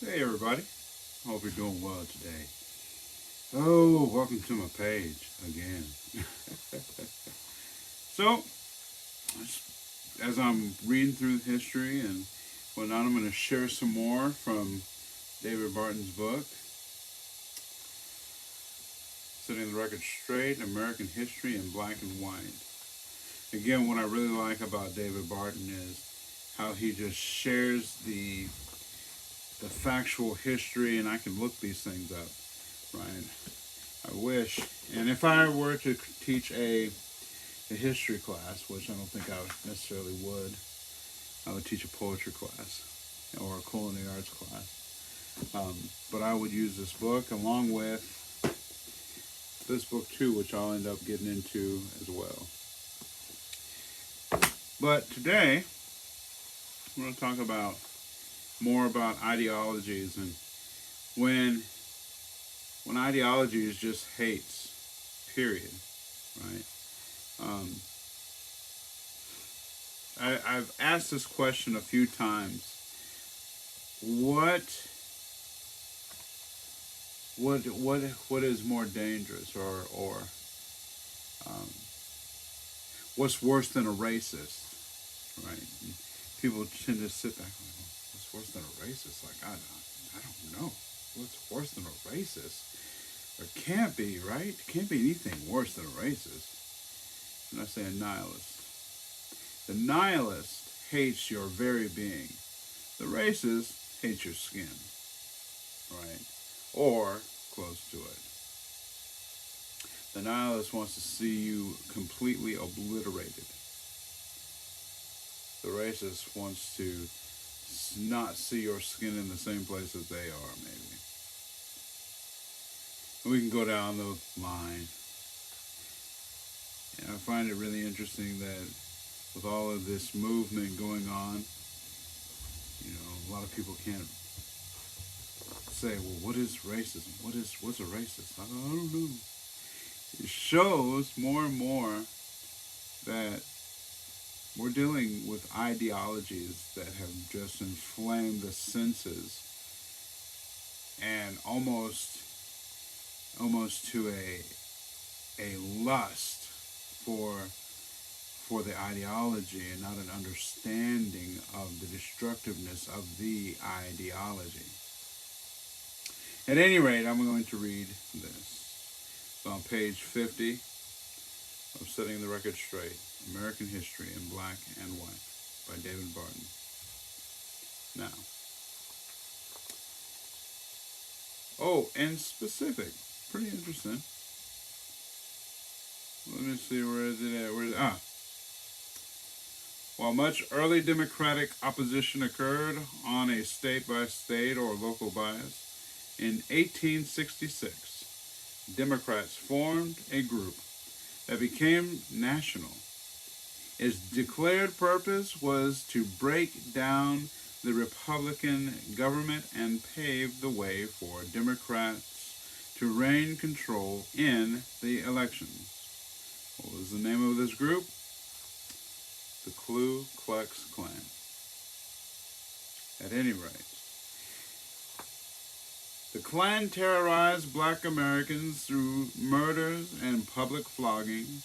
Hey everybody, hope you're doing well today. Oh, welcome to my page again. So, as I'm reading through history and whatnot, I'm going to share some more from David Barton's book, Setting the Record Straight, American History in Black and White. Again, what I really like about David Barton is how he just shares the factual history, and I can look these things up, right? I wish. And if I were to teach a history class, which I don't think I necessarily would, I would teach a poetry class or a culinary arts class. But I would use this book along with this book too, which I'll end up getting into as well. But today, I'm going to talk about more about ideologies, and when ideology is just hates, period, right? I've asked this question a few times. What is more dangerous, or what's worse than a racist, right? And people tend to sit back and go, what's worse than a racist? Like, I don't know. What's worse than a racist? There can't be, right? There can't be anything worse than a racist. And I say a nihilist. The nihilist hates your very being. The racist hates your skin, right? Or close to it. The nihilist wants to see you completely obliterated. The racist wants to not see your skin in the same place as they are, maybe. And we can go down the line. And I find it really interesting that with all of this movement going on, a lot of people can't say, well, what is racism? What's a racist? I don't know. It shows more and more that we're dealing with ideologies that have just inflamed the senses, and almost to a lust for the ideology, and not an understanding of the destructiveness of the ideology. At any rate, I'm going to read this. It's on page 50 of Setting the Record Straight, American History in Black and White by David Barton. Now, and specific, pretty interesting. Let me see, where is it at? While much early Democratic opposition occurred on a state-by-state or local bias, in 1866, Democrats formed a group that became national. Its declared purpose was to break down the Republican government and pave the way for Democrats to reign control in the elections. What was the name of this group? The Ku Klux Klan. At any rate, the Klan terrorized black Americans through murders and public floggings.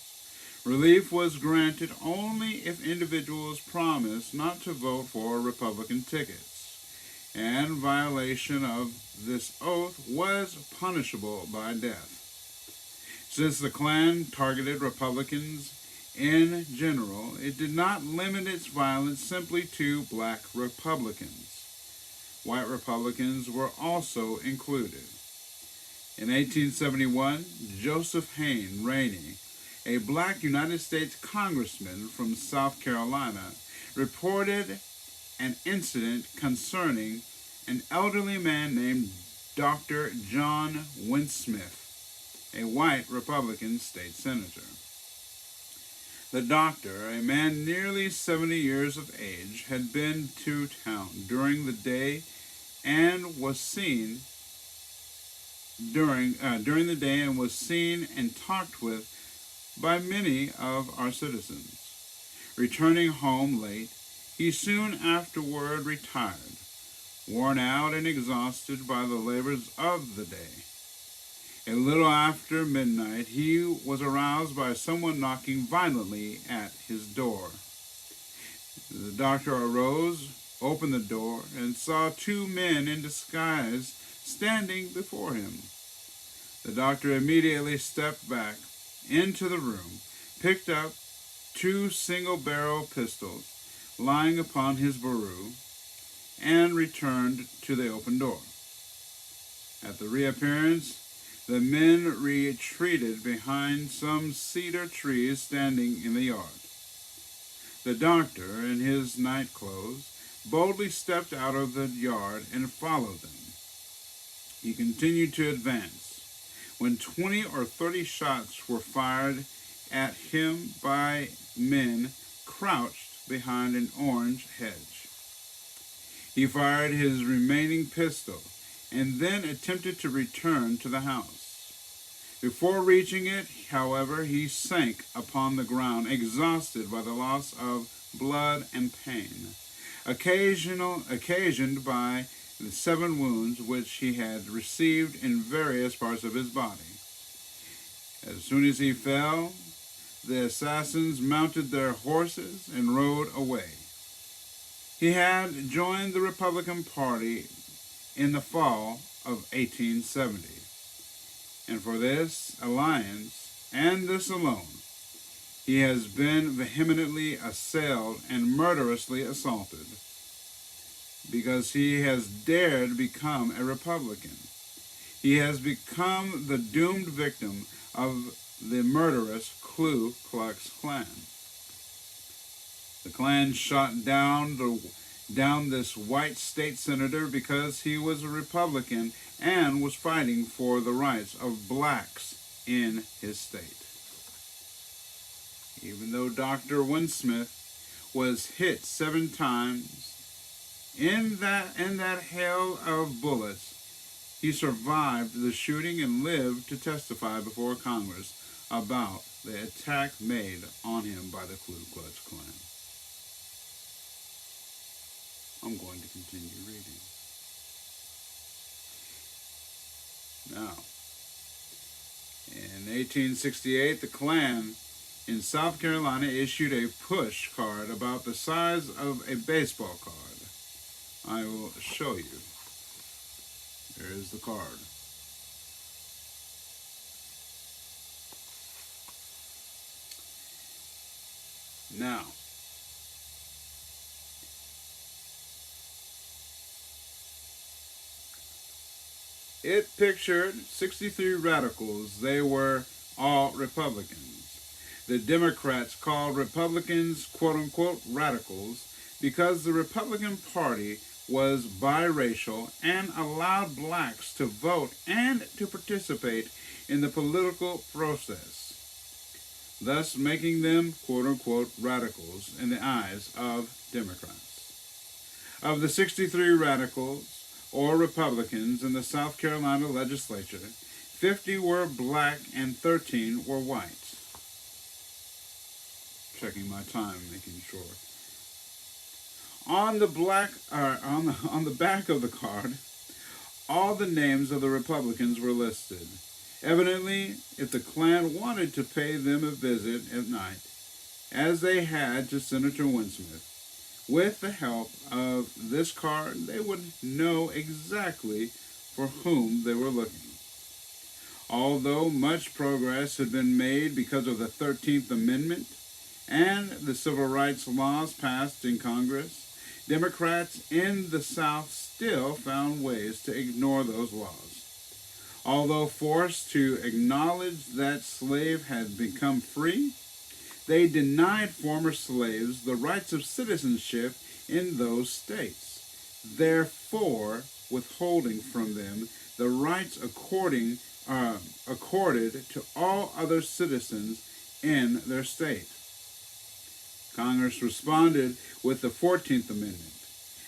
Relief was granted only if individuals promised not to vote for Republican tickets, and violation of this oath was punishable by death. Since the Klan targeted Republicans in general, it did not limit its violence simply to black Republicans. White Republicans were also included. In 1871, Joseph Hayne Rainey, a black United States congressman from South Carolina, reported an incident concerning an elderly man named Dr. John Winsmith, a white Republican state senator. The doctor, a man nearly 70 years of age, had been to town during the day and was seen during the day and was seen and talked with by many of our citizens. Returning home late, he soon afterward retired. worn out and exhausted by the labors of the day. A little after midnight, he was aroused by someone knocking violently at his door. The doctor arose, opened the door, and saw two men in disguise standing before him. The doctor immediately stepped back into the room, picked up two single-barrel pistols lying upon his bureau, and returned to the open door. At the reappearance, the men retreated behind some cedar trees standing in the yard. The doctor, in his night clothes, boldly stepped out of the yard and followed them. He continued to advance, when 20 or 30 shots were fired at him by men crouched behind an orange hedge. He fired his remaining pistol and then attempted to return to the house. Before reaching it, however, he sank upon the ground, exhausted by the loss of blood and pain, occasioned by the 7 wounds which he had received in various parts of his body. As soon as he fell, the assassins mounted their horses and rode away. He had joined the Republican Party in the fall of 1870, and for this alliance, and this alone, he has been vehemently assailed and murderously assaulted, because he has dared become a Republican. He has become the doomed victim of the murderous Ku Klux Klan. The Klan shot down this white state senator because he was a Republican and was fighting for the rights of blacks in his state. Even though Dr. Winsmith was hit 7 times in that hail of bullets, he survived the shooting and lived to testify before Congress about the attack made on him by the Ku Klux Klan. I'm going to continue reading. Now, in 1868, the Klan in South Carolina issued a push card about the size of a baseball card. I will show you. There is the card. Now, it pictured 63 radicals. They were all Republicans. The Democrats called Republicans, quote-unquote, radicals because the Republican Party was biracial and allowed blacks to vote and to participate in the political process, thus making them, quote-unquote, radicals in the eyes of Democrats. Of the 63 radicals, or Republicans, in the South Carolina legislature, 50 were black and 13 were white. Checking my time, making sure. On the back of the card, all the names of the Republicans were listed. Evidently, if the Klan wanted to pay them a visit at night, as they had to Senator Winsmith, with the help of this card, they would know exactly for whom they were looking. Although much progress had been made because of the 13th Amendment and the civil rights laws passed in Congress, Democrats in the South still found ways to ignore those laws. Although forced to acknowledge that slaves had become free, they denied former slaves the rights of citizenship in those states, therefore withholding from them the rights accorded to all other citizens in their state. Congress responded with the 14th Amendment,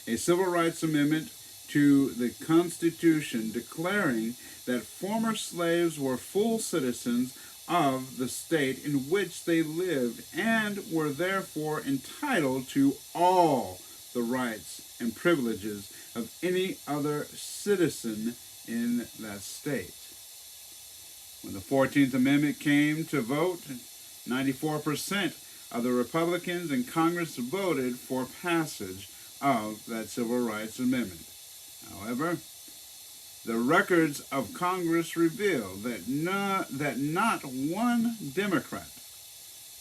a civil rights amendment to the Constitution declaring that former slaves were full citizens of the state in which they lived and were therefore entitled to all the rights and privileges of any other citizen in that state. When the 14th Amendment came to vote, 94% of the Republicans in Congress voted for passage of that Civil Rights Amendment. However, the records of Congress reveal that not one Democrat,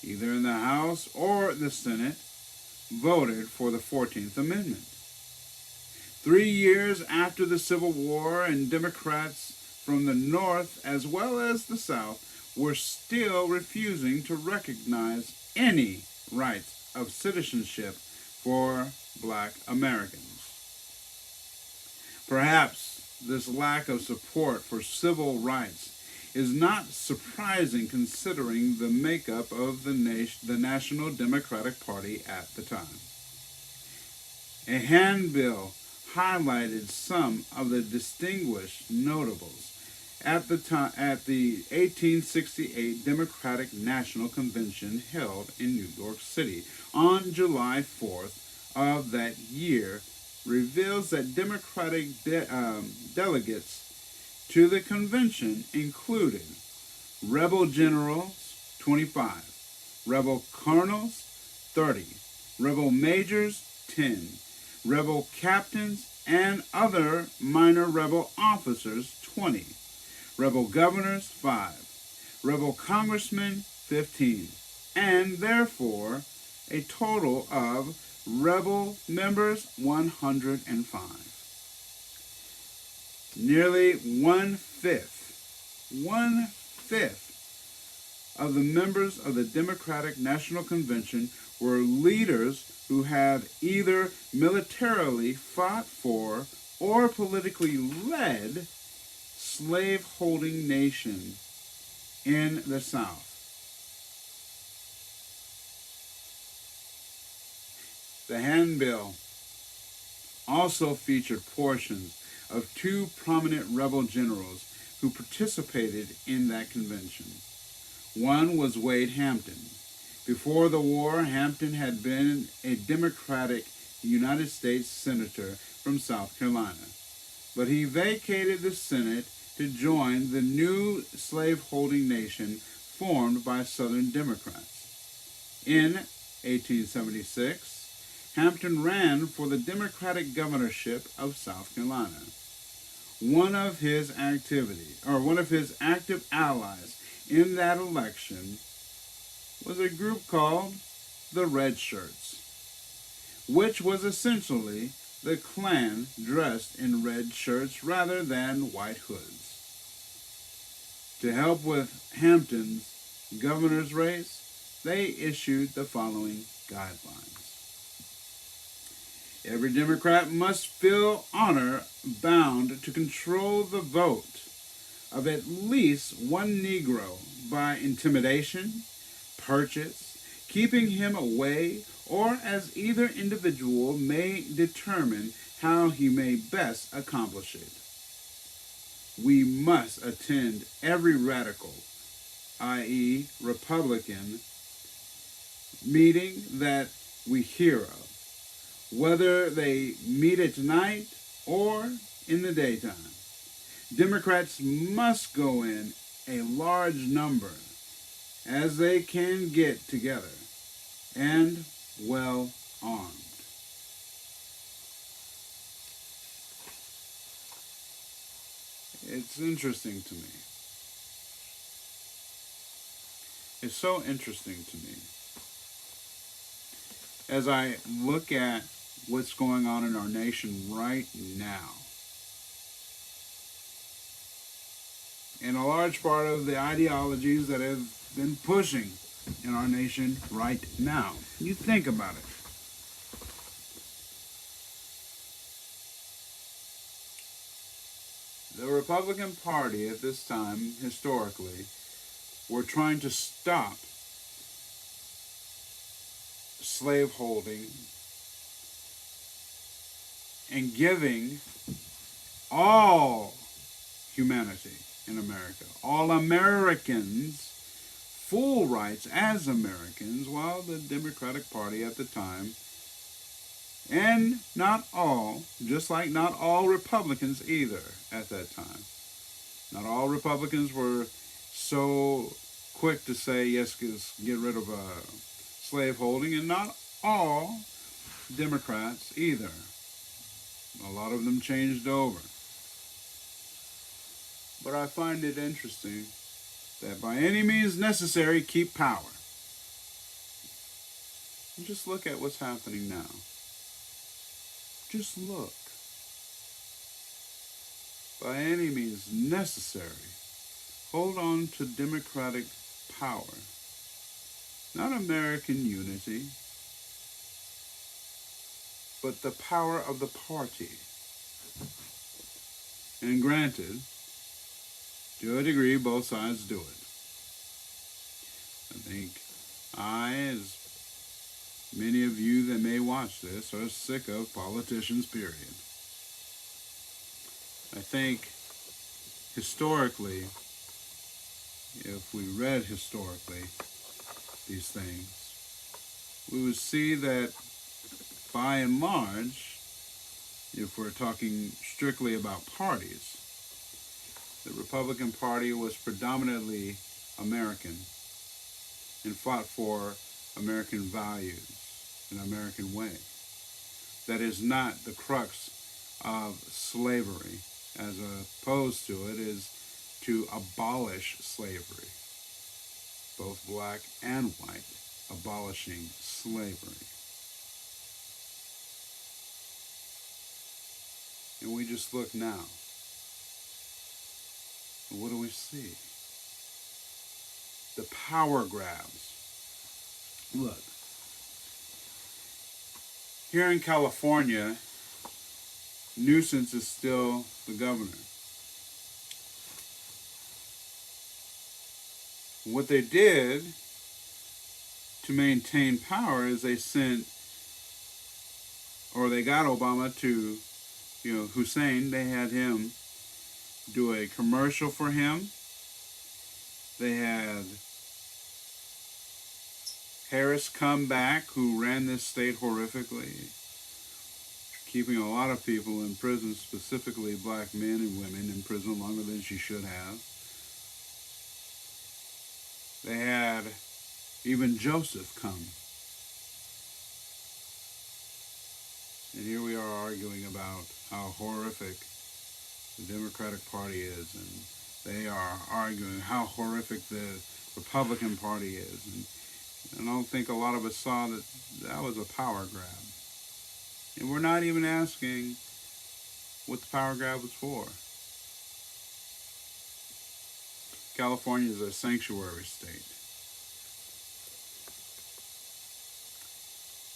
either in the House or the Senate, voted for the 14th Amendment. 3 years after the Civil War, and Democrats from the North as well as the South were still refusing to recognize any rights of citizenship for Black Americans. Perhaps this lack of support for civil rights is not surprising considering the makeup of the National Democratic Party at the time. A handbill highlighted some of the distinguished notables at the 1868 Democratic National Convention held in New York City on July 4th of that year, reveals that Democratic delegates to the convention included rebel generals 25, rebel colonels 30, rebel majors 10, rebel captains and other minor rebel officers 20, rebel governors 5, rebel congressmen 15, and therefore a total of rebel members 105. Nearly one-fifth of the members of the Democratic National Convention were leaders who had either militarily fought for or politically led slave-holding nation in the South. The handbill also featured portions of two prominent rebel generals who participated in that convention. One was Wade Hampton. Before the war, Hampton had been a Democratic United States Senator from South Carolina, but he vacated the Senate to join the new slave-holding nation formed by Southern Democrats. In 1876, Hampton ran for the Democratic governorship of South Carolina. One of his active allies in that election was a group called the Red Shirts, which was essentially the Klan dressed in red shirts rather than white hoods. To help with Hampton's governor's race, they issued the following guidelines. Every Democrat must feel honor bound to control the vote of at least one Negro by intimidation, purchase, keeping him away, or as either individual may determine how he may best accomplish it. We must attend every radical, i.e. Republican, meeting that we hear of, whether they meet at night or in the daytime. Democrats must go in a large number as they can get together and well armed. It's interesting to me. It's so interesting to me as I look at what's going on in our nation right now. And a large part of the ideologies that have been pushing in our nation right now. You think about it. The Republican Party at this time, historically, were trying to stop slaveholding and giving all humanity in America, all Americans, full rights as Americans, while the Democratic Party at the time And not all, just like not all Republicans either at that time. Not all Republicans were so quick to say, yes, get rid of slaveholding, and not all Democrats either. A lot of them changed over. But I find it interesting that by any means necessary, keep power. And just look at what's happening now. Just look. By any means necessary, hold on to democratic power. Not American unity, but the power of the party. And granted, to a degree, both sides do it. I think as many of you that may watch this, are sick of politicians, period. I think historically, if we read historically these things, we would see that by and large, if we're talking strictly about parties, the Republican Party was predominantly American and fought for American values in an American way. That is not the crux of slavery, as opposed to it is to abolish slavery, both black and white, abolishing slavery. And we just look now. What do we see? The power grabs. Look, here in California, Newsom is still the governor. What they did to maintain power is they got Obama to, Hussein, they had him do a commercial for him. They had Harris come back, who ran this state horrifically, keeping a lot of people in prison, specifically black men and women in prison longer than she should have. They had even Joseph come. And here we are arguing about how horrific the Democratic Party is, and they are arguing how horrific the Republican Party is. And I don't think a lot of us saw that that was a power grab. And we're not even asking what the power grab was for. California is a sanctuary state.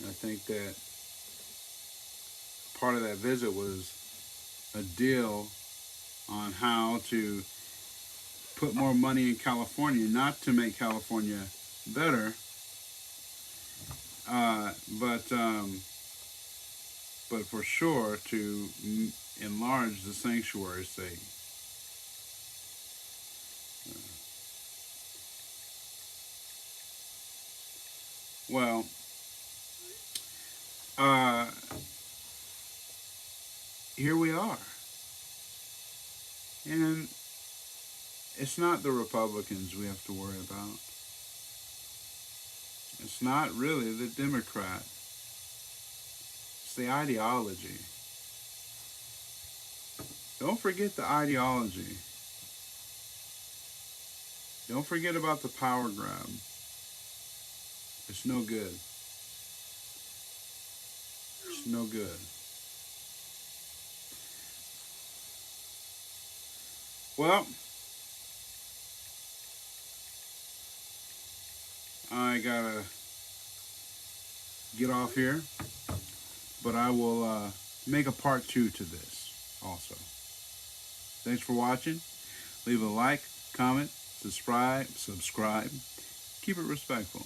And I think that part of that visit was a deal on how to put more money in California, not to make California better, but for sure to enlarge the sanctuary state. Here we are. And it's not the Republicans we have to worry about. It's not really the Democrat. It's the ideology. Don't forget the ideology. Don't forget about the power grab. It's no good. It's no good. Well, I gotta get off here, but I will make a part 2 to this also. Thanks for watching. Leave a like, comment, subscribe. Keep it respectful.